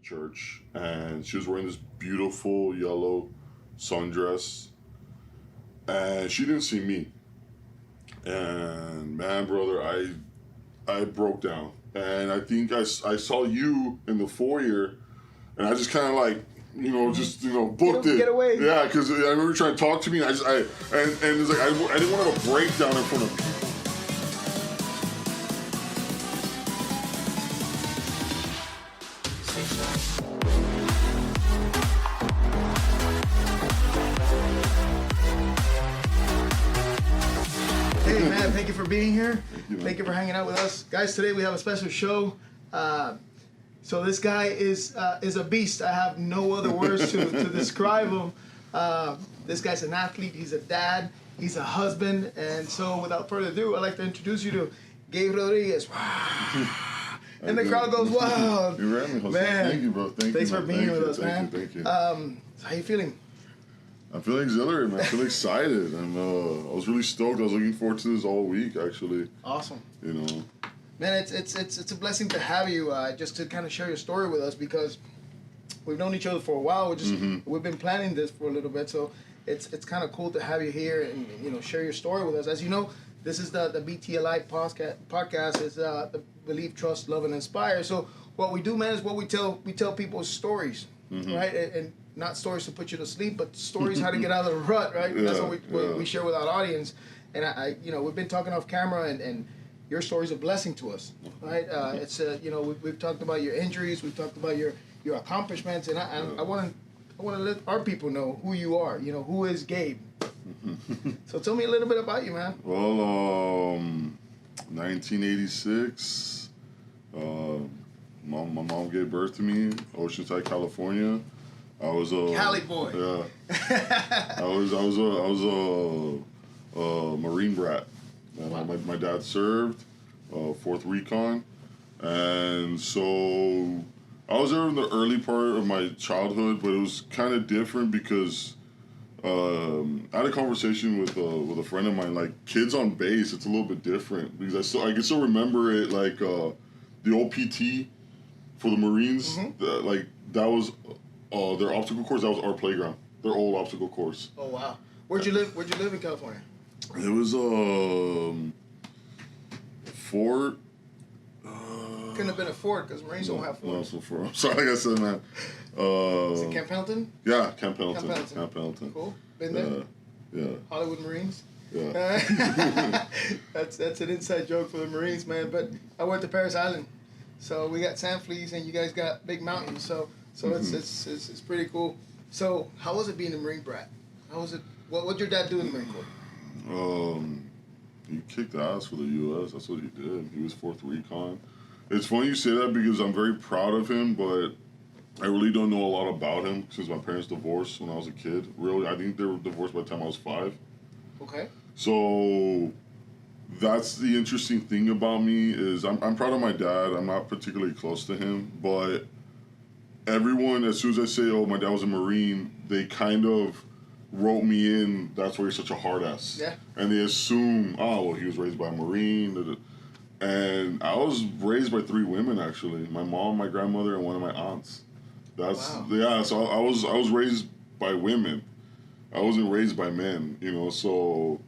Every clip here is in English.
church, and she was wearing this beautiful yellow sundress, and she didn't see me. And man, brother, I broke down, and I think I saw you in the foyer, and I just kind of like, booked it. Get away. Yeah, because I remember you trying to talk to me, and it's like I didn't want to have a breakdown in front of people. Hey man, thank you for being here. Thank you for hanging out with us, guys. Today we have a special show. So this guy is a beast. I have no other words to describe him. This guy's an athlete. He's a dad. He's a husband. And so without further ado, I'd like to introduce you to Gabe Rodriguez. And the crowd goes wild. You ran me, Jose. Man, thank you, bro. Thanks for being with us, man. Thank you. So how you feeling? I'm feeling exhilarated, man. I feel excited. I was really stoked. I was looking forward to this all week, actually. Awesome. Man, it's a blessing to have you just to kind of share your story with us, because we've known each other for a while. We've been planning this for a little bit, so it's kind of cool to have you here and share your story with us. As you know, this is the BTLI podcast. Is the Believe, Trust, Love, and Inspire. So what we do, man, is what we tell people stories, right? And not stories to put you to sleep, but stories how to get out of the rut, right? Yeah, That's what we share with our audience. And I we've been talking off camera, and your story is a blessing to us, right? It's we've talked about your injuries, we've talked about your accomplishments, and I want to let our people know who you are. Who is Gabe? So tell me a little bit about you, man. Well, 1986. My mom gave birth to me, Oceanside, California. I was a Cali boy. Yeah. I was a Marine brat. Wow. My dad served 4th Recon, and so I was there in the early part of my childhood, but it was kind of different because I had a conversation with a friend of mine. Like, kids on base, it's a little bit different because I can still remember it. Like the old PT for the Marines, that was their obstacle course. That was our playground. Their old obstacle course. Oh wow! Where'd you live in California? It was fort. Couldn't have been a fort because Marines don't have forts. No, fort. I'm sorry, like I said, man. Is it Camp Pendleton? Yeah, Camp Pendleton. Cool. Been there? Yeah. Hollywood Marines? Yeah. That's an inside joke for the Marines, man. But I went to Paris Island. So we got sand fleas and you guys got big mountains. So it's pretty cool. So how was it being a Marine brat? How was it? What'd your dad do in the Marine Corps? He kicked ass for the U.S. That's what he did. He was 4th Recon. It's funny you say that because I'm very proud of him, but I really don't know a lot about him since my parents divorced when I was a kid. Really, I think they were divorced by the time I was 5. Okay. So that's the interesting thing about me is I'm proud of my dad. I'm not particularly close to him, but everyone, as soon as I say, oh, my dad was a Marine, they kind of wrote me in, that's why you're such a hard ass. Yeah. And they assume, oh, well, he was raised by a Marine. And I was raised by 3 women, actually. My mom, my grandmother, and one of my aunts. So I was raised by women. I wasn't raised by men, so.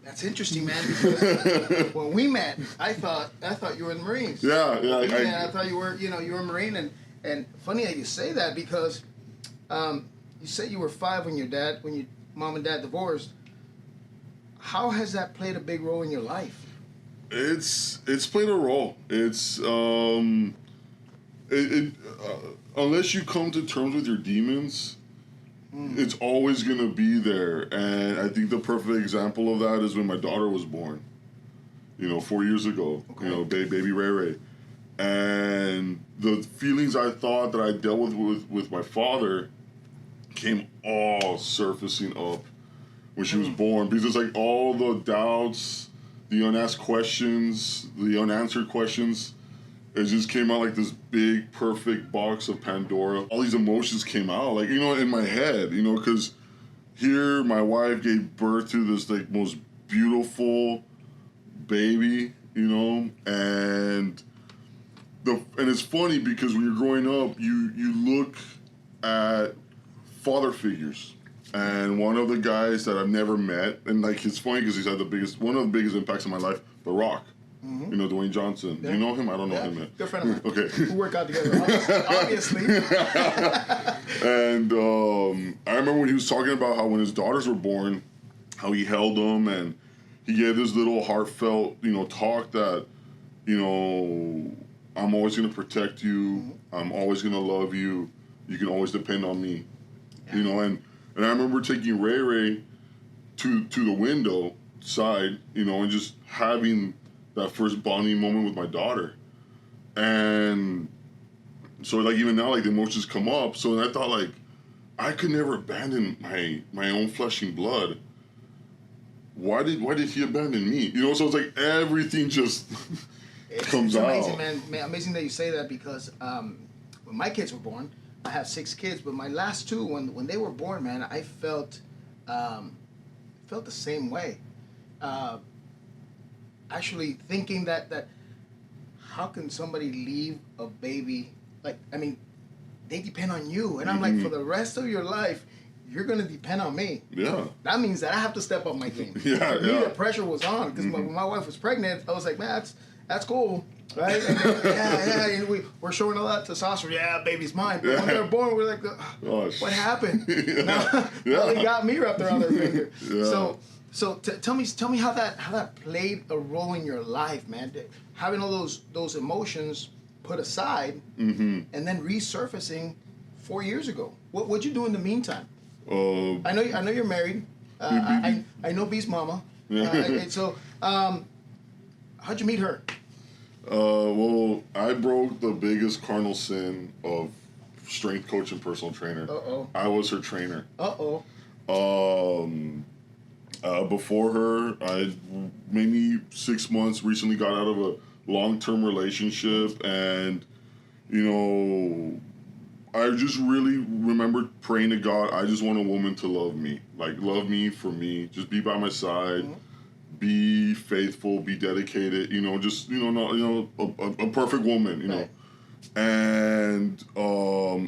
That's interesting, man, because when we met, I thought you were in the Marines. Yeah. I thought you were a Marine, and funny how you say that because you said you were 5 when your mom and dad divorced. How has that played a big role in your life? It's played a role. It's unless you come to terms with your demons, it's always gonna be there. And I think the perfect example of that is when my daughter was born. 4 years ago. Okay. Baby Ray Ray, and the feelings I thought that I dealt with my father came all surfacing up when she was born, because it's like all the doubts, the unasked questions, the unanswered questions, it just came out like this big, perfect box of Pandora. All these emotions came out, like, in my head, because here my wife gave birth to this, like, most beautiful baby, and and it's funny because when you're growing up, you look at father figures. And one of the guys that I've never met, and like it's funny because he's had one of the biggest impacts in my life, The Rock. Mm-hmm. You know, Dwayne Johnson. Yeah. You know him? I don't know him yet. Good friend of mine. Okay. We work out together, obviously. And I remember when he was talking about how when his daughters were born, how he held them and he gave this little heartfelt, talk that, I'm always going to protect you. Mm-hmm. I'm always going to love you. You can always depend on me. Yeah. And I remember taking Ray Ray to the window side, and just having that first bonding moment with my daughter. And so, like, even now, like, the emotions come up. So I thought, like, I could never abandon my own flesh and blood. Why did he abandon me? So it's like everything just comes out. It's amazing, man. Amazing that you say that because when my kids were born, I have 6 kids, but my last 2, when they were born, man, I felt the same way. Actually thinking that how can somebody leave a baby? Like, I mean, they depend on you. And I'm like, for the rest of your life, you're going to depend on me. Yeah. That means that I have to step up my game. For me, the pressure was on. Because when my wife was pregnant, I was like, man, that's cool. Right? And then, and we're showing a lot of testosterone. Yeah, baby's mine. But when they're born, we're like, what happened? Now they got me wrapped around their finger. Yeah. So tell me how that played a role in your life, man. Having all those emotions put aside and then resurfacing 4 years ago. What'd you do in the meantime? I know you're married. I know B's mama. So how'd you meet her? Well, I broke the biggest cardinal sin of strength coach and personal trainer. Uh-oh. I was her trainer. Uh-oh. Before her, I maybe 6 months recently got out of a long-term relationship, and I just really remember praying to God. I just want a woman to love me, like love me for me, just be by my side, be faithful, be dedicated. Just a perfect woman. Right. And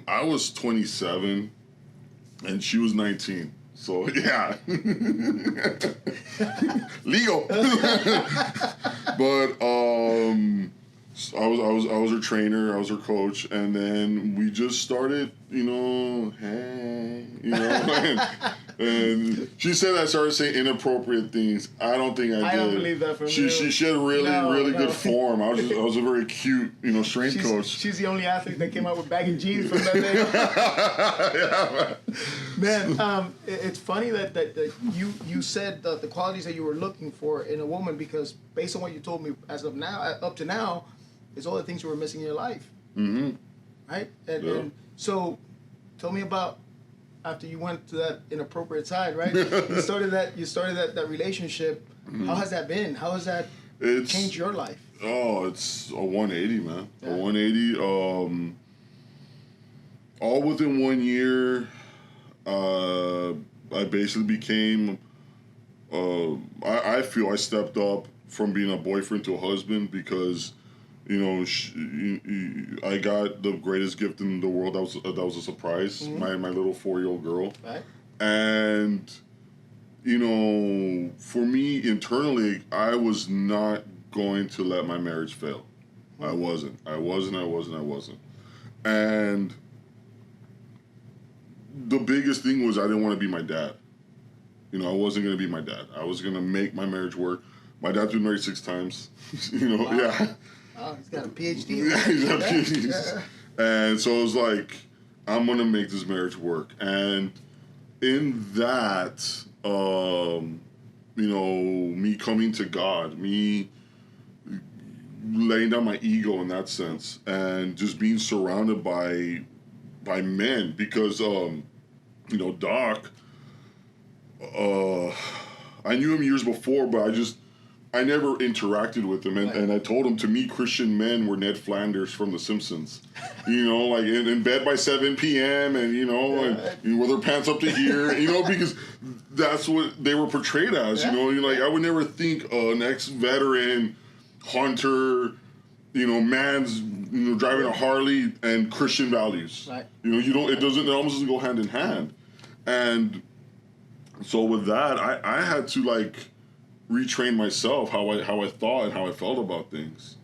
I was 27, and she was 19. So yeah, legal. But I was her trainer, I was her coach, and then we just started, and she said I started saying inappropriate things. I don't think I did. I don't believe that from you. She had really good form. I was a very cute, strength coach. She's the only athlete that came out with baggy jeans from that day. Yeah, man. It's funny that you said the qualities that you were looking for in a woman, because based on what you told me as of now, up to now, is all the things you were missing in your life. Mm-hmm. Right? And so tell me about after you went to that inappropriate side, right? you started that relationship. Mm-hmm. How has that been? How has that changed your life? Oh, it's a 180, man. Yeah. A 180. All within 1 year, I basically became, I feel I stepped up from being a boyfriend to a husband, because I got the greatest gift in the world. That was a surprise. Mm-hmm. My little 4-year-old girl. Right. And for me internally, I was not going to let my marriage fail. Mm-hmm. I wasn't. And the biggest thing was I didn't want to be my dad. I wasn't going to be my dad. I was going to make my marriage work. My dad's been married 6 times. Wow. Yeah. Oh, he's got a PhD. Yeah, he's got a PhD. Yeah. And so it was like, I'm going to make this marriage work. And in that, me coming to God, me laying down my ego in that sense, and just being surrounded by men, because, Doc, I knew him years before, but I never interacted with him, and I told him, to me, Christian men were Ned Flanders from The Simpsons, like in bed by 7 p.m. and and with their pants up to here, because that's what they were portrayed as, like I would never think an ex-veteran hunter, man's driving a Harley and Christian values. Right. It almost doesn't go hand in hand. And so with that, I had to like retrain myself how I thought and how I felt about things,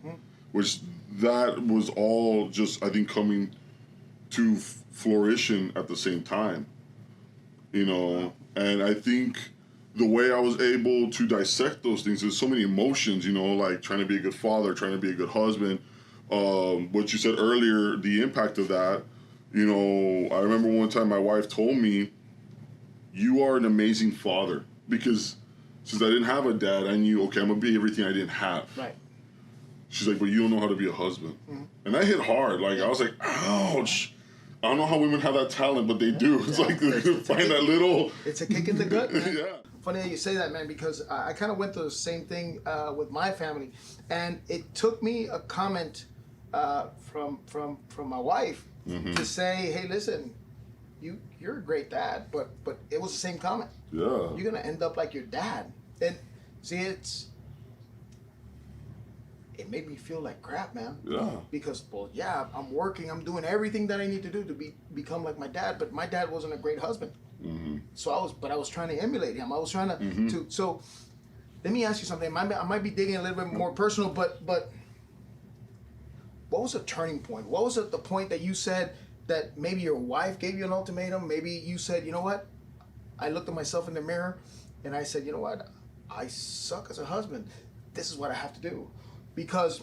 which that was all just, I think, coming to fruition at the same time, and I think the way I was able to dissect those things, there's so many emotions, like trying to be a good father, trying to be a good husband, what you said earlier, the impact of that, I remember one time my wife told me, you are an amazing father, because since I didn't have a dad, I knew, okay, I'm going to be everything I didn't have. Right. She's like, but you don't know how to be a husband. Mm-hmm. And that hit hard. Like, I was like, ouch. I don't know how women have that talent, but they do. It's like they find that little... It's a kick in the gut, man. Yeah. Funny that you say that, man, because I kind of went through the same thing with my family. And it took me a comment from my wife to say, hey, listen, you're a great dad, but it was the same comment. Yeah. You're going to end up like your dad. And see, it made me feel like crap, man. Yeah. Because, I'm working, I'm doing everything that I need to do to become like my dad, but my dad wasn't a great husband. Mm-hmm. So I was trying to emulate him. I was trying to, so let me ask you something. I might be digging a little bit more personal, but what was the turning point? What was the point that you said that maybe your wife gave you an ultimatum? Maybe you said, you know what? I looked at myself in the mirror and I said, you know what? I suck as a husband. This is what I have to do. Because,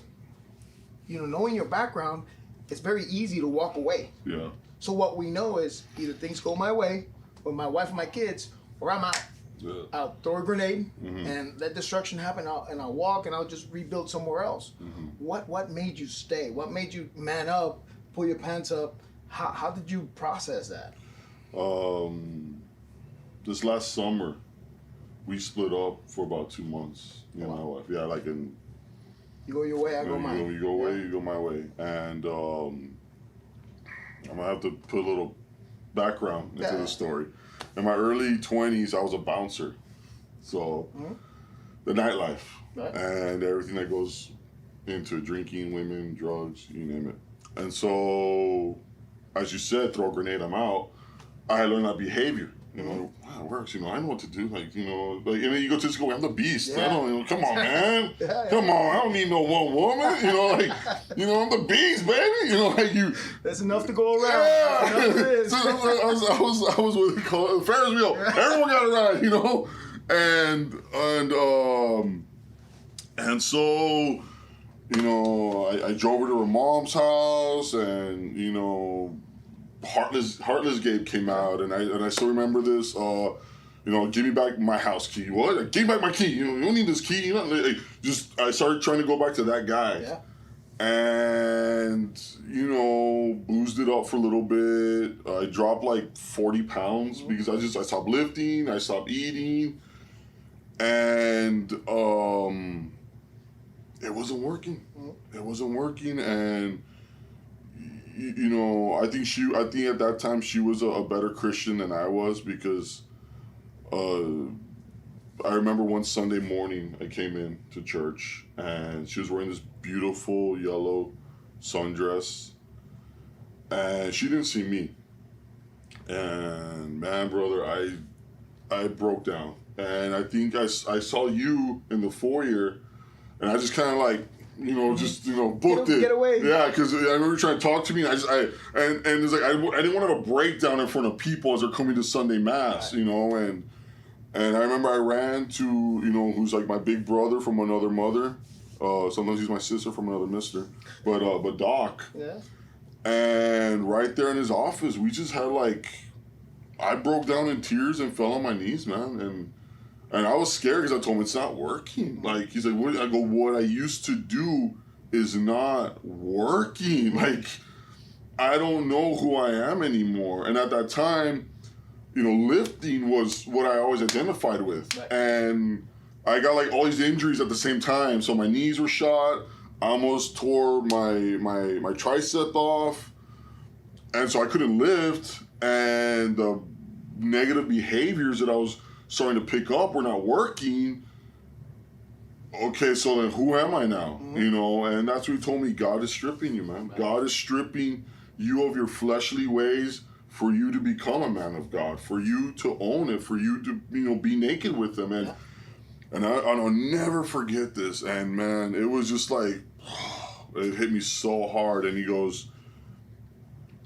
knowing your background, it's very easy to walk away. Yeah. So what we know is either things go my way with my wife and my kids, or I'm out. Yeah. I'll throw a grenade and let destruction happen, and I'll walk and I'll just rebuild somewhere else. Mm-hmm. What made you stay? What made you man up, pull your pants up? How did you process that? This last summer, we split up for about 2 months. Me and my wife. Yeah, like in. You go your way, I go mine. You go away, you go my way. And I'm going to have to put a little background into the story. In my early 20s, I was a bouncer. So, the nightlife. Right. And everything that goes into drinking, women, drugs, you name it. And so, as you said, throw a grenade, I'm out. I learned that behavior. Wow, it works. I know what to do. And then you go to school. I'm the beast. Yeah. Come on, man. Come on. I don't need no one woman. I'm the beast, baby. That's enough to go around. Yeah. So I was what they call it, Ferris wheel. Yeah. Everyone got a ride, and so I drove her to her mom's house, and Heartless Gabe came out, and I still remember this. Give me back my house key. What? Give me back my key. You don't need this key. I started trying to go back to that guy. Yeah. And boozed it up for a little bit. I dropped like 40 pounds because I stopped lifting. I stopped eating, and it wasn't working. It wasn't working, and. I think at that time she was a better Christian than I was, because I remember one Sunday morning I came in to church and she was wearing this beautiful yellow sundress, and she didn't see me. And man, brother, I broke down, and I think I saw you in the foyer, and I just kind of like. Booked it. Get away. Yeah, because I remember trying to talk to me, and it's like I didn't want to have a breakdown in front of people as they're coming to Sunday Mass, and I remember I ran to, who's like my big brother from another mother. Sometimes he's my sister from another mister, but Doc. Yeah. And right there in his office, we just had I broke down in tears and fell on my knees, man, and I was scared because I told him it's not working. He's like, what? I go, what I used to do is not working. I don't know who I am anymore. And at that time, lifting was what I always identified with. Right. And I got all these injuries at the same time. So my knees were shot. I almost tore my tricep off. And so I couldn't lift. And the negative behaviors that I was starting to pick up were not working. okay, so then who am I now? You know, and that's what he told me. God is stripping you, man. Right. God is stripping you of your fleshly ways for you to become a man of God, for you to own it, for you to, you know, be naked with him. And I'll never forget this. And man, it was just like, it hit me so hard. And he goes,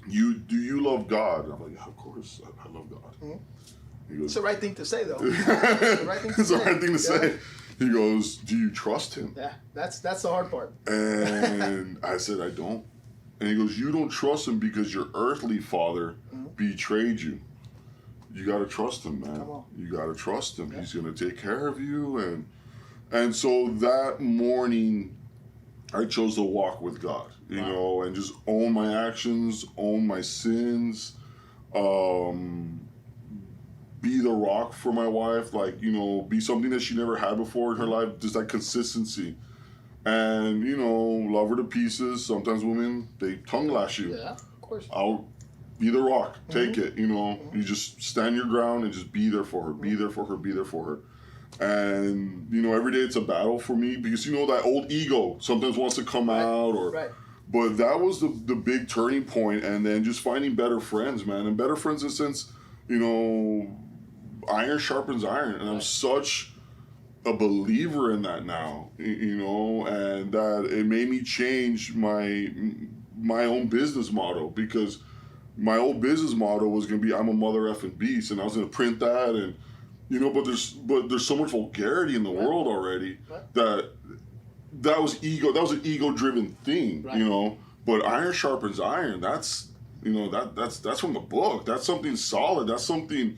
do you love God? And I'm like, yeah, of course, I love God. He goes, it's the right thing to say, though. It's the right thing to it's say. the right thing to say. He goes, do you trust him? Yeah, that's the hard part. And I said, I don't. And he goes, you don't trust him because your earthly father betrayed you. You got to trust him, man. Come on. You got to trust him. Yeah. He's going to take care of you. And so that morning, I chose to walk with God, you know, and just own my actions, own my sins, be the rock for my wife, like, you know, be something that she never had before in her life, just that consistency. And, you know, love her to pieces. Sometimes women, they tongue lash you. Yeah, of course. I'll be the rock. Take it, you know. You just stand your ground and just be there for her. Be there for her. Be there for her. And, you know, every day it's a battle for me because, you know, that old ego sometimes wants to come out. But that was the big turning point. And then just finding better friends, man. And better friends in the sense, you know, iron sharpens iron. And I'm such a believer in that now, you know, and that it made me change my own business model, because my old business model was going to be, I'm a mother effing beast, and I was going to print that, and, you know, but there's so much vulgarity in the world already that was ego. That was an ego-driven thing, you know. But iron sharpens iron. That's, you know, that's from the book. That's something solid. That's something,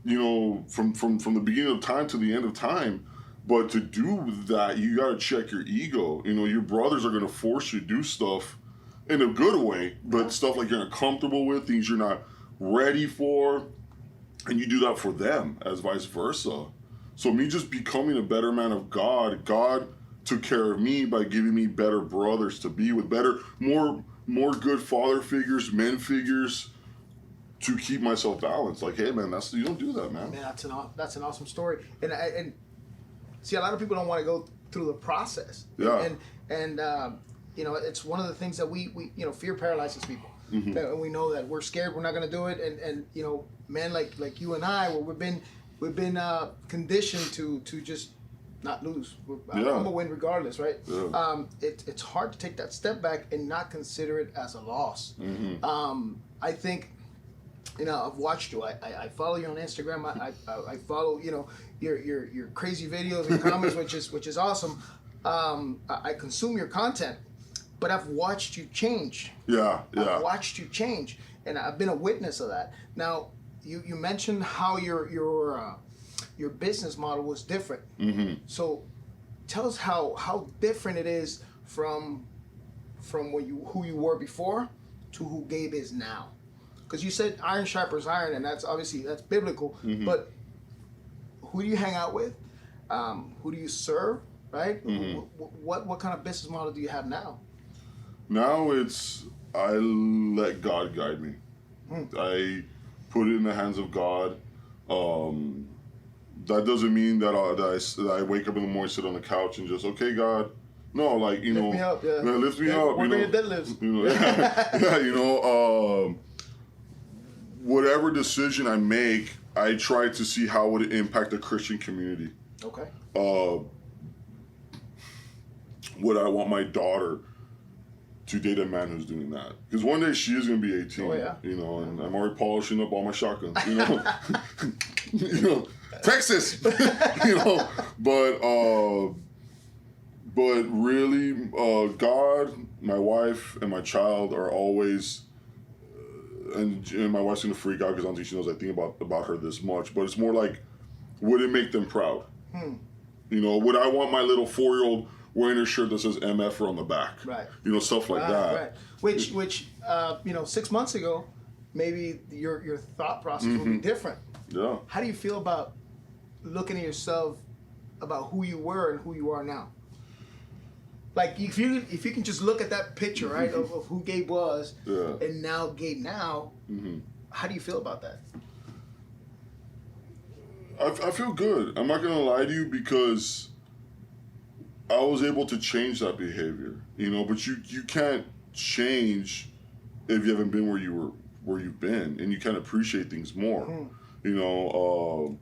you know, from the beginning of time to the end of time. But to do that, you got to check your ego. You know, your brothers are going to force you to do stuff in a good way, but stuff like you're not comfortable with, things you're not ready for, and you do that for them as vice versa. So me just becoming a better man of God, God took care of me by giving me better brothers to be with, better, more good father figures, men figures, to keep myself balanced. Like, hey man, you don't do that, man. Man, that's an awesome story. And see, a lot of people don't want to go through the process. Yeah. And you know, it's one of the things that we you know, fear paralyzes people. And we know that we're scared, we're not going to do it. And you know, men like you and I, where we've been conditioned to just not lose. I'm gonna win regardless, right? Yeah. It's hard to take that step back and not consider it as a loss. I think, you know, I've watched you. I follow you on Instagram. I follow, you know, your crazy videos and comments, which is awesome. I consume your content, but I've watched you change. Yeah. I've watched you change, and I've been a witness of that. Now, you mentioned how your business model was different. So, tell us how different it is from who you were before to who Gabe is now. Because you said iron sharpens iron, and that's biblical. But who do you hang out with? Who do you serve? Right? What kind of business model do you have now? Now it's, I let God guide me. I put it in the hands of God. That doesn't mean that I wake up in the morning, sit on the couch, and just, okay, God. No, like, you know, lift me up, yeah. Lift me up. Work you know, on your deadlifts. You know, yeah, you know, whatever decision I make, I try to see how would it impact the Christian community. Okay. Would I want my daughter to date a man who's doing that? Because one day she is going to be 18. Oh, yeah. You know, and I'm already polishing up all my shotguns. You know, you know, Texas. You know, but really, God, my wife, and my child are always. And my wife's gonna freak out because I don't think she knows I think about her this much. But it's more like, would it make them proud? You know, would I want my little 4-year-old wearing a shirt that says MF on the back? Right. You know, stuff like that. Right. Which you know, 6 months ago, maybe your thought process would be different. Yeah. How do you feel about looking at yourself, about who you were and who you are now? Like, if you can just look at that picture, right, of who Gabe was, and now Gabe now, how do you feel about that? I feel good. I'm not gonna lie to you, because I was able to change that behavior, you know, but you can't change if you haven't been where you've been, and you can't appreciate things more. You know,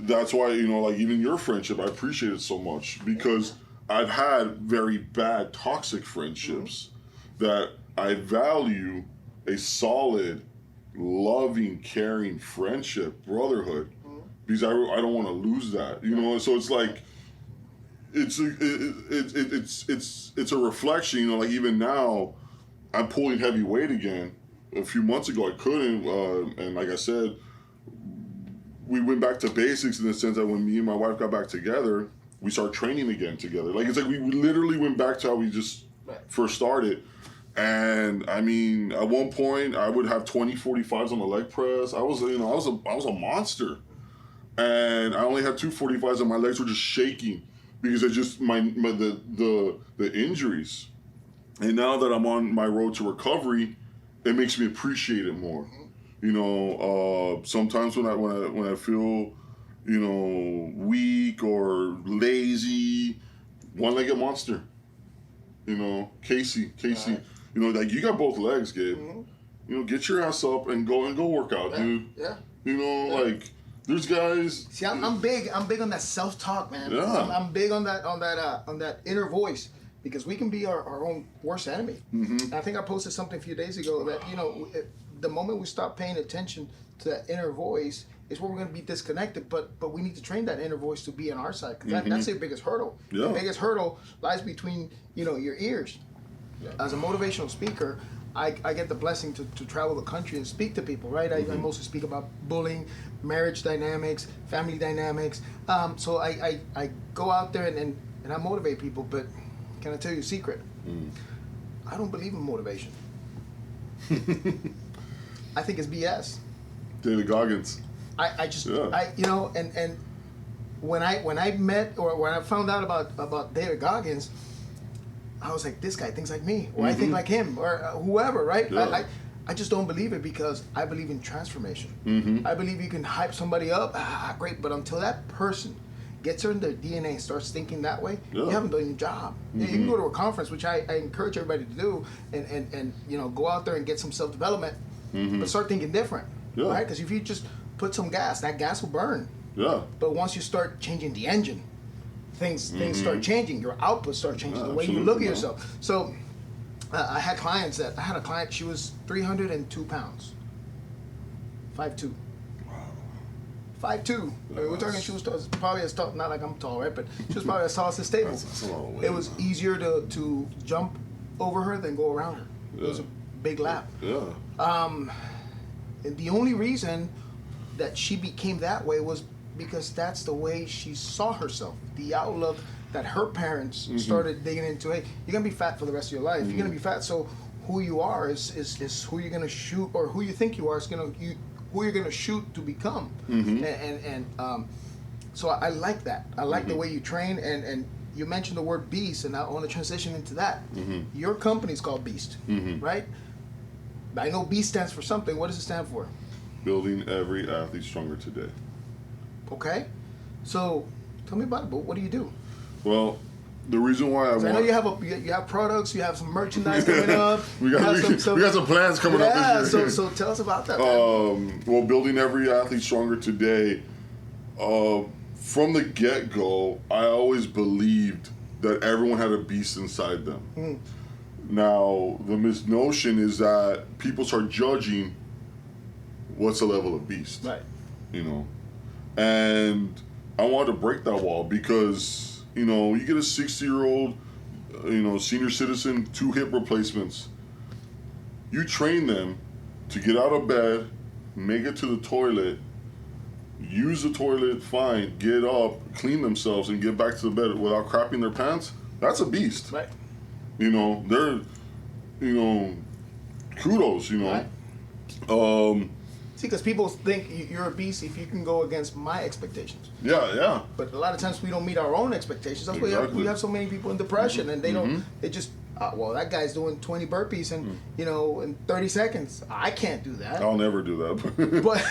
that's why, you know, like even your friendship, I appreciate it so much because I've had very bad toxic friendships that I value a solid, loving, caring friendship, brotherhood, because I don't want to lose that, you know. So it's like it's a reflection, you know. Like even now, I'm pulling heavy weight again. A few months ago, I couldn't, and like I said, we went back to basics in the sense that when me and my wife got back together, we started training again together. Like it's like we literally went back to how we just first started. And I mean, at one point, I would have 20 45s on the leg press. I was a monster, and I only had 2 45s, and my legs were just shaking because of just the injuries. And now that I'm on my road to recovery, it makes me appreciate it more. You know, sometimes when I feel, you know, weak or lazy, one-legged monster. You know, Casey. Right. You know, like you got both legs, Gabe. You know, get your ass up and go work out, dude. Yeah. You know, like there's guys. See, I'm big on that self-talk, man. Yeah. I'm big on that inner voice, because we can be our own worst enemy. I think I posted something a few days ago that, you know, the moment we stop paying attention to that inner voice is where we're going to be disconnected. But we need to train that inner voice to be on our side, because that's the biggest hurdle. Yeah. The biggest hurdle lies between, you know, your ears. Yeah. As a motivational speaker, I get the blessing to travel the country and speak to people, right? I mostly speak about bullying, marriage dynamics, family dynamics. So I go out there and I motivate people. But can I tell you a secret? I don't believe in motivation. I think it's BS. David Goggins. You know, and when I met, or when I found out about David Goggins, I was like, this guy thinks like me, or I think like him, or whoever, right? Yeah. I just don't believe it, because I believe in transformation. I believe you can hype somebody up, great, but until that person gets in their DNA and starts thinking that way, you haven't done your job. You can go to a conference, which I encourage everybody to do, and you know, go out there and get some self-development, but start thinking different, right? Because if you just put some gas, that gas will burn. Yeah. But once you start changing the engine, things start changing. Your output starts changing. The way you look at yourself. So I had a client. She was 302 pounds. 5'2". Wow. 5'2". I mean, we're talking. She was probably as tall. Not like I'm tall, right? But she was probably as tall as this table. That's a lot of weight. It was easier to jump over her than go around her. Yeah. It was a big lap. Yeah. And the only reason that she became that way was because that's the way she saw herself. The outlook that her parents started digging into. Hey, you're gonna be fat for the rest of your life. You're gonna be fat, so who you are is who you're gonna shoot, or who you think you are is who you're gonna shoot to become. So I like that. I like the way you train, and you mentioned the word beast, and I want to transition into that. Your company's called Beast, right? I know Beast stands for something. What does it stand for? Building every athlete stronger today. Okay, so tell me about it. But what do you do? Well, the reason why I know you have products, you have some merchandise coming up. we got some plans coming up this year. So tell us about that. Well, building every athlete stronger today. From the get-go, I always believed that everyone had a beast inside them. Now, the misnotion is that people start judging what's the level of beast. Right. You know. And I wanted to break that wall, because, you know, you get a 60-year-old, you know, senior citizen, 2 hip replacements. You train them to get out of bed, make it to the toilet, use the toilet fine, get up, clean themselves, and get back to the bed without crapping their pants. That's a beast. Right. You know, they're, you know, kudos, you know. Right. See, because people think you're a beast if you can go against my expectations. Yeah, yeah. But a lot of times we don't meet our own expectations. That's why we have so many people in depression, and they don't. They just well, that guy's doing 20 burpees in 30 seconds. I can't do that. I'll never do that. But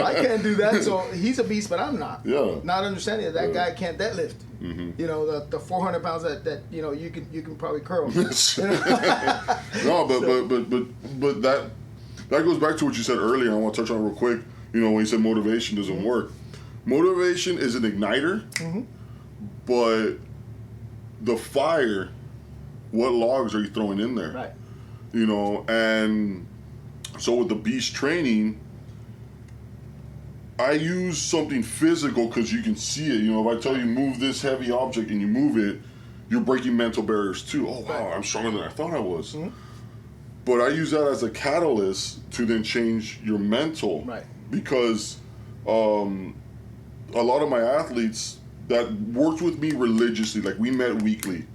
I can't do that. So he's a beast, but I'm not. Yeah. Not understanding that guy can't deadlift. Mm-hmm. You know, the 400 pounds that you can probably curl. No, but that goes back to what you said earlier. I want to touch on it real quick. You know, when you said motivation doesn't work. Motivation is an igniter, but the fire, what logs are you throwing in there? Right. You know, and so with the beast training, I use something physical because you can see it. You know, if I tell you move this heavy object and you move it, you're breaking mental barriers too. Oh, wow, I'm stronger than I thought I was. Mm-hmm. But I use that as a catalyst to then change your mental. Right. Because a lot of my athletes that worked with me religiously, like we met weekly,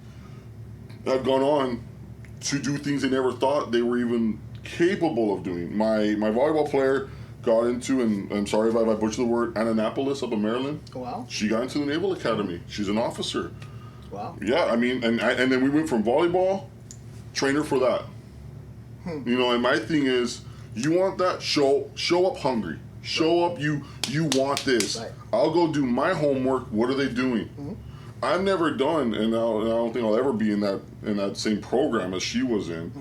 have gone on to do things they never thought they were even capable of doing. My volleyball player got into, and I'm sorry if I butchered the word, Annapolis up in Maryland. Oh, wow. She got into the Naval Academy. She's an officer. Wow. Yeah, I mean, and then we went from volleyball, trainer for that. You know, and my thing is, you want that, show up hungry. Show up, you want this. Right. I'll go do my homework. What are they doing? I've never done, and I don't think I'll ever be in that same program as she was in.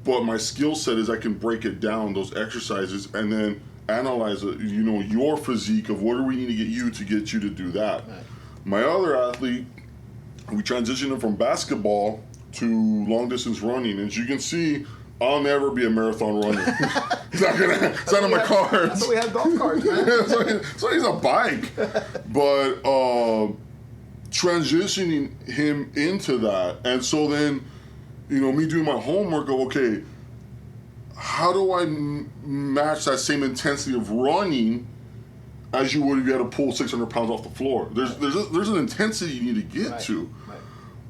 But my skill set is I can break it down, those exercises, and then analyze it, you know, your physique of what do we need to get you to do that. Right. My other athlete, we transitioned him from basketball to long distance running. And as you can see, I'll never be a marathon runner. It's not in my cards. That's why we have golf carts, man. so he's a bike. But transitioning him into that, and so then, you know, me doing my homework of, okay, how do I match that same intensity of running as you would if you had to pull 600 pounds off the floor? There's an intensity you need to get to. Right.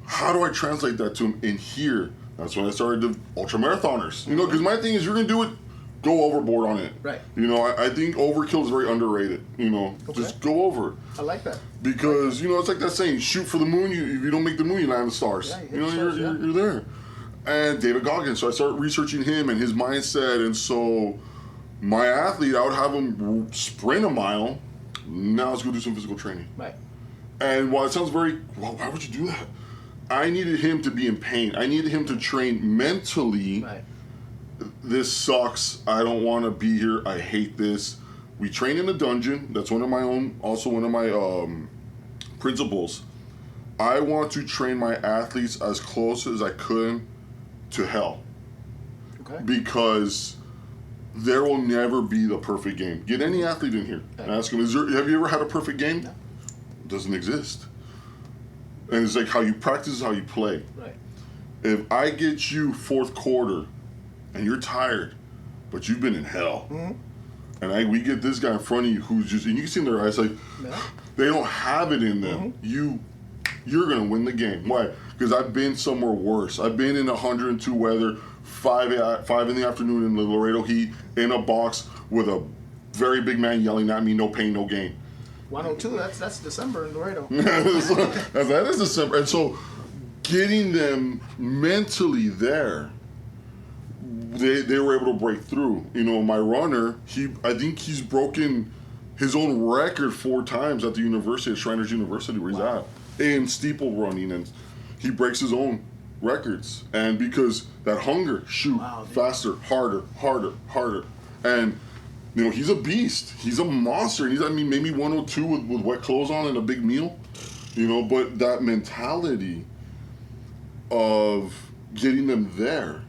How do I translate that to him in here? That's when I started the ultra marathoners. You know, because my thing is, you're gonna do it, go overboard on it. Right. You know, I think overkill is very underrated. You know, just go over. I like that. Because you know, it's like that saying, shoot for the moon. If you don't make the moon, you land the stars. Yeah, you know, you're there. And David Goggins. So I started researching him and his mindset, and so my athlete, I would have him sprint a mile. Now let's go do some physical training. Right. And while it sounds very, well, why would you do that? I needed him to be in pain. I needed him to train mentally. Right. This sucks. I don't want to be here. I hate this. We train in a dungeon. That's one of my principles. I want to train my athletes as close as I could to hell. Okay. Because there will never be the perfect game. Get any athlete in here and ask them, have you ever had a perfect game? No. It doesn't exist. And it's like how you practice is how you play. Right. If I get you fourth quarter and you're tired, but you've been in hell, and we get this guy in front of you who's just, and you can see in their eyes like, they don't have it in them. You're going to win the game. Why? Because I've been somewhere worse. I've been in 102 weather, 5 in the afternoon in the Laredo heat, in a box with a very big man yelling at me, no pain, no gain. 102, that's December in Laredo. That is December. And so getting them mentally there, they were able to break through. You know, my runner, I think he's broken his own record 4 times at the university, at Shriners University, where he's at, in steeple running, and he breaks his own records. And because that hunger, shoot, faster, harder. And you know, he's a beast. He's a monster. And he's, maybe 102 with wet clothes on and a big meal. You know, but that mentality of getting them there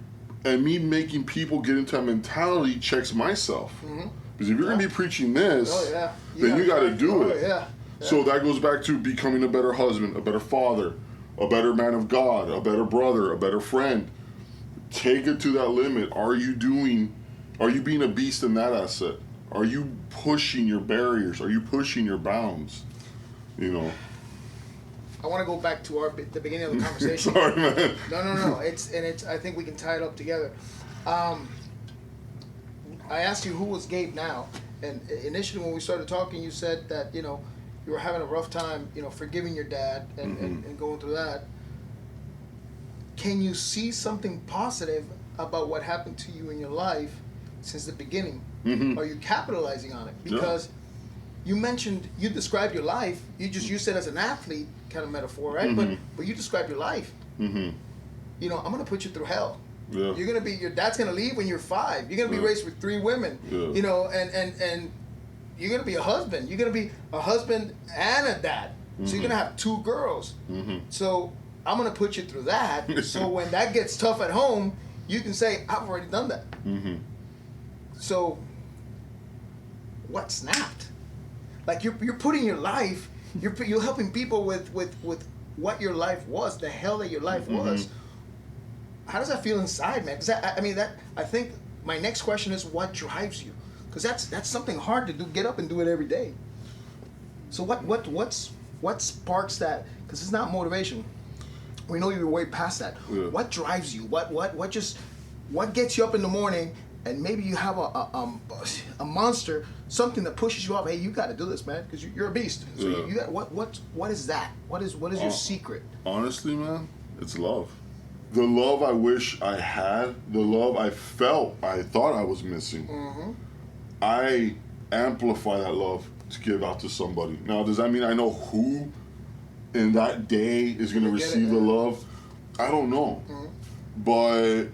and me making people get into that mentality checks myself. Because if you're going to be preaching this, then you got to do it. Yeah. So that goes back to becoming a better husband, a better father, a better man of God, a better brother, a better friend. Take it to that limit. Are you being a beast in that asset? Are you pushing your barriers? Are you pushing your bounds? You know. I want to go back to the beginning of the conversation. Sorry, man. No. It's. I think we can tie it up together. I asked you who was Gabe now, and initially when we started talking, you said that you were having a rough time, forgiving your dad and going through that. can you see something positive about what happened to you in your life since the beginning? Are you capitalizing on it? Because you described your life. You just used it as an athlete kind of metaphor, right? But you described your life. You know, I'm gonna put you through hell. Yeah. You're gonna be, your dad's gonna leave when you're 5. You're gonna be raised with 3 women. You know, and you're gonna be a husband. You're gonna be a husband and a dad. So you're gonna have 2 girls. So I'm gonna put you through that. So when that gets tough at home, you can say, I've already done that. So what snapped? Like you're putting your life, you're helping people with what your life was, the hell that your life was. How does that feel inside, man? Because I think my next question is, what drives you? Because that's something hard to do. Get up and do it every day. So what sparks that? Because it's not motivation. We know you're way past that. Yeah. What drives you? What gets you up in the morning? And maybe you have a monster, something that pushes you up. Hey, you got to do this, man, because you're a beast. So you got what is that? What is your secret? Honestly, man, it's love. The love I wish I had, the love I felt, I thought I was missing. I amplify that love to give out to somebody. Now, does that mean I know who in that day is going to receive the love? I don't know. But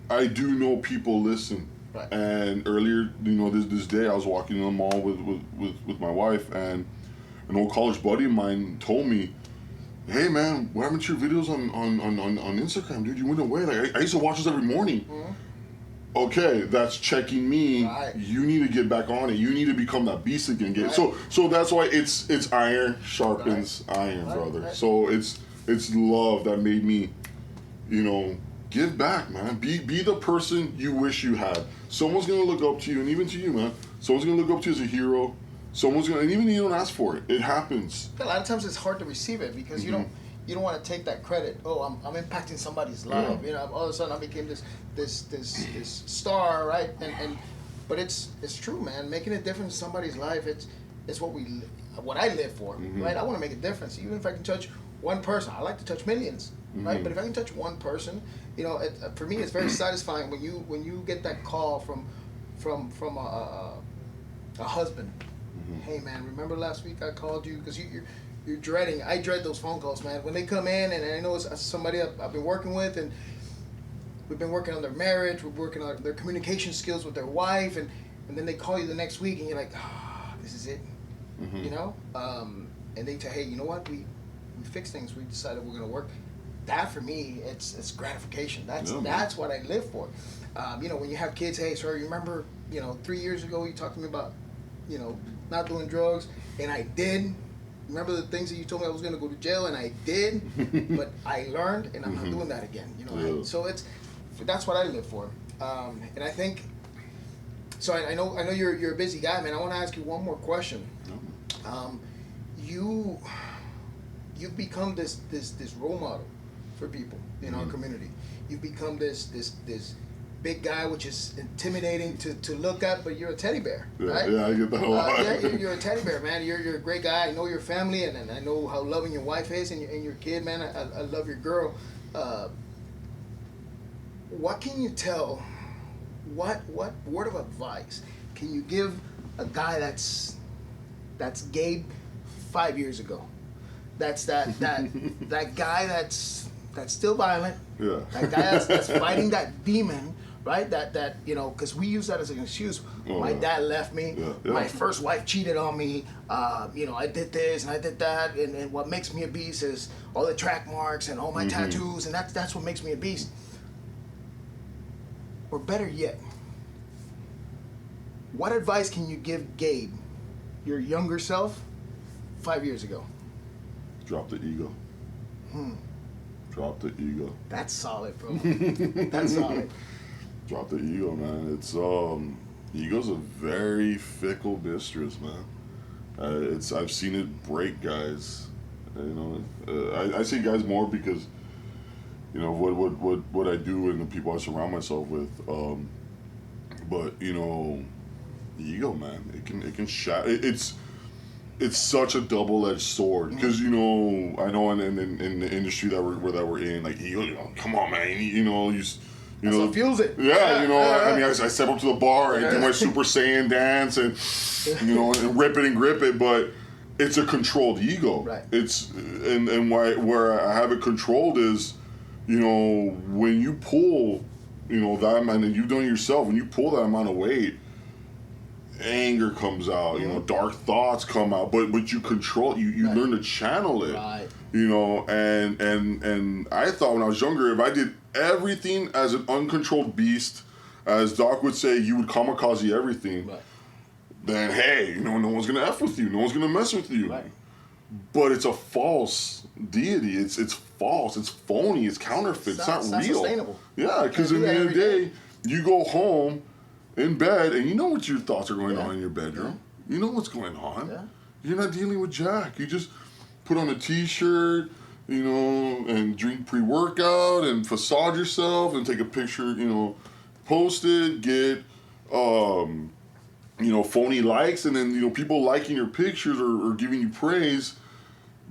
I do know people listen. Right. And earlier, you know, this day I was walking in the mall with my wife, and an old college buddy of mine told me, hey man, what happened to your videos on Instagram, dude? You went away. Like I used to watch this every morning. Okay, that's checking me. Right. You need to get back on it. You need to become that beast again. Right. So that's why it's iron sharpens iron, brother. Right. So it's love that made me, you know, give back, man. Be the person you wish you had. Someone's gonna look up to you, and even to you, man. Someone's gonna look up to you as a hero. Someone's gonna, and even you don't ask for it. It happens. A lot of times it's hard to receive it because you don't want to take that credit. Oh, I'm impacting somebody's life. You know, all of a sudden I became this star, right? But it's true, man. Making a difference in somebody's life. It's what I live for, right? I want to make a difference, even if I can touch one person. I like to touch millions, right? But if I can touch one person, you know, for me it's very satisfying when you get that call from a husband. Hey man, remember last week I called you because you're dreading. I dread those phone calls, man. When they come in, and I know it's somebody I've been working with, and we've been working on their marriage, we're working on their communication skills with their wife, and then they call you the next week, and you're like, this is it, you know. And they tell, hey, you know what? We fixed things. We decided we're gonna work. That for me, it's gratification. That's what I live for. You know, when you have kids, hey, sir, you remember, you know, 3 years ago you talked to me about, you know, not doing drugs, and I did. Remember the things that you told me I was going to go to jail, and I did, but I learned, and I'm not doing that again. You know, so that's what I live for, and I think. So I know you're a busy guy, man. I want to ask you one more question. You've become this role model for people in our community. You've become this big guy, which is intimidating to look at, but you're a teddy bear, right? Yeah, I get that a lot. You're a teddy bear, man. You're a great guy. I know your family, and I know how loving your wife is, and your kid, man. I love your girl. What can you tell? What word of advice can you give a guy that's Gabe 5 years ago? That's that guy that's still violent. Yeah. That guy that's fighting that demon. Right, that you know, because we use that as an excuse. My dad left me. My first wife cheated on me. You know, I did this and I did that, and what makes me a beast is all the track marks and all my tattoos, and that's what makes me a beast. Or better yet, what advice can you give Gabe, your younger self, 5 years ago? Drop the ego. Drop the ego. That's solid, bro. That's solid. Drop the ego, man. It's ego's a very fickle mistress, man. I've seen it break guys. You know, I say guys more because, you know, what I do and the people I surround myself with. But you know, ego, man. It can shatter. it's such a double-edged sword because I know in the industry that we're in, like come on, man, that's what fuels it. Yeah, I mean, I step up to the bar and do my Super Saiyan dance and and rip it and grip it, but it's a controlled ego. Right. It's and where I have it controlled is, when you pull, that amount, and you've done it yourself, when you pull that amount of weight, anger comes out, dark thoughts come out, but you control, you right. learn to channel it, right. And I thought when I was younger, if I did everything as an uncontrolled beast, as Doc would say, you would kamikaze everything, right. then hey, no one's gonna F with you, no one's gonna mess with you. Right. But it's a false deity. It's false. It's phony. It's counterfeit. It's not real. Sustainable. Yeah, because at the end of the day, you go home in bed and you know what your thoughts are going on in your bedroom. Yeah. You know what's going on. Yeah. You're not dealing with jack. You just put on a T-shirt, and drink pre-workout and facade yourself and take a picture, post it, get, phony likes, and then, people liking your pictures or giving you praise,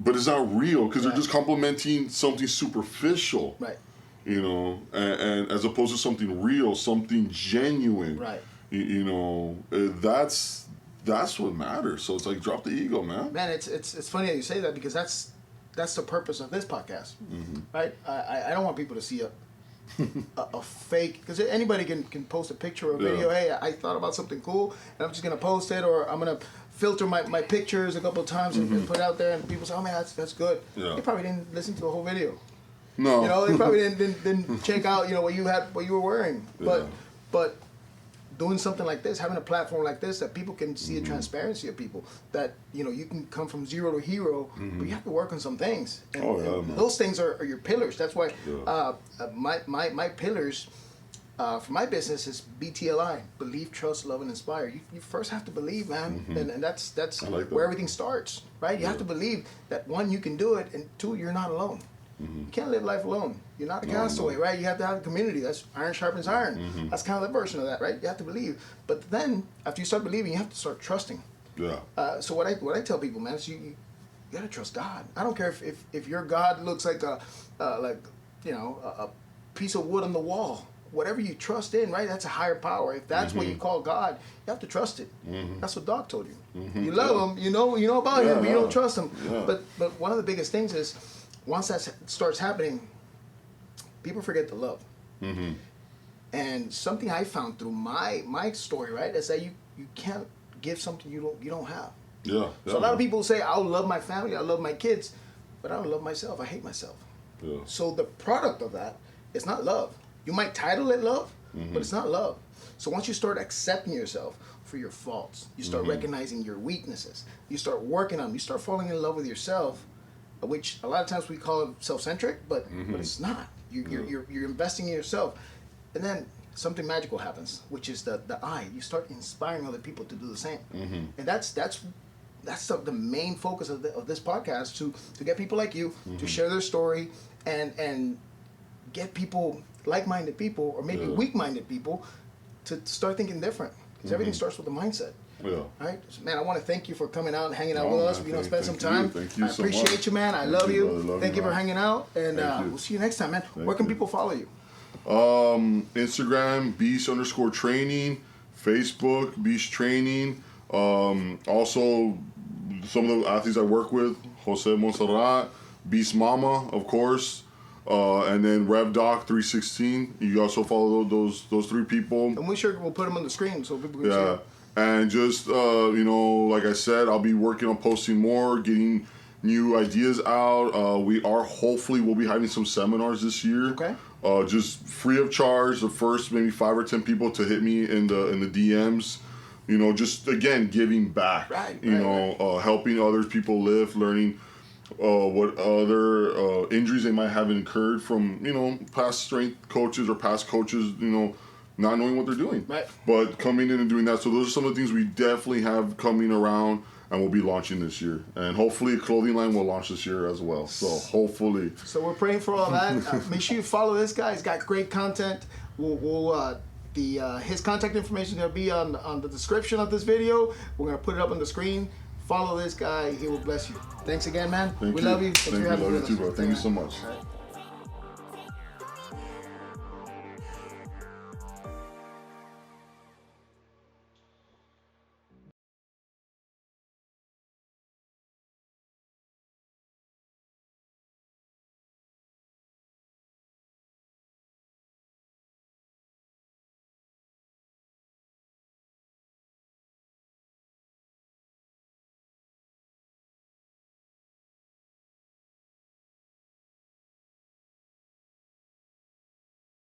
but it's not real because they're just complimenting something superficial. Right. And as opposed to something real, something genuine. Right. That's what matters. So it's like, drop the ego, man. Man, it's funny that you say that because that's the purpose of this podcast, right? I don't want people to see a fake, because anybody can post a picture or a video. Hey, I thought about something cool, and I'm just gonna post it, or I'm gonna filter my pictures a couple of times and put it out there, and people say, oh man, that's good. Yeah. They probably didn't listen to the whole video. No. They probably didn't check out what you were wearing. But doing something like this, having a platform like this that people can see the transparency of people, that you can come from zero to hero, but you have to work on some things. And those things are your pillars. That's why my pillars for my business is BTLI: believe, trust, love, and inspire. You first have to believe, man, and that's where everything starts, right? You have to believe that, one, you can do it, and two, you're not alone. You can't live life alone. You're not a castaway, right? You have to have a community. That's iron sharpens iron. That's kind of the version of that, right? You have to believe. But then, after you start believing, you have to start trusting. Yeah. So what I tell people, man, is you gotta trust God. I don't care if your God looks like a piece of wood on the wall. Whatever you trust in, right? That's a higher power. If that's what you call God, you have to trust it. That's what Doc told you. You love him, you know about him, but you don't trust him. Yeah. But one of the biggest things is, once that starts happening, people forget to love. And something I found through my story, right, is that you can't give something you don't have. Yeah. So a lot of people say, I'll love my family, I love my kids, but I don't love myself. I hate myself. Yeah. So the product of that is not love. You might title it love, but it's not love. So once you start accepting yourself for your faults, you start recognizing your weaknesses, you start working on them, you start falling in love with yourself, which a lot of times we call it self-centric, but it's not. You're investing in yourself, and then something magical happens, which is the I. You start inspiring other people to do the same, and that's the main focus of this podcast, to get people like you to share their story and get people, like-minded people, or maybe weak-minded people, to start thinking different, because everything starts with the mindset. Yeah. All right, so, man, I want to thank you for coming out and hanging out with us. Spend some time. Thank you I appreciate you, man. I love you. Thank you for hanging out, and you. we'll see you next time, man. Where can people follow you? Instagram, Beast_training, Facebook, Beast Training. Also, some of the athletes I work with, Jose Monserrat, Beast Mama, of course. And then RevDoc 316. You also follow those three people. And we'll put them on the screen so people can see them. And just like I said, I'll be working on posting more, getting new ideas out. We'll be having some seminars this year. Okay. Just free of charge. The first maybe 5 or 10 people to hit me in the DMs. Just again giving back. Right. Helping other people live, learning what other injuries they might have incurred from past strength coaches or past coaches not knowing what they're doing, right? But coming in and doing that. So those are some of the things we definitely have coming around, and we'll be launching this year, and hopefully a clothing line will launch this year as well. So hopefully. So we're praying for all that. Make sure you follow this guy. He's got great content. His contact information is going to be on the description of this video. We're going to put it up on the screen. Follow this guy. He will bless you. Thanks again, man. Thank we you. love you. Thanks Thank for you. having Love me you with too, us. bro. Thank you so much. All right.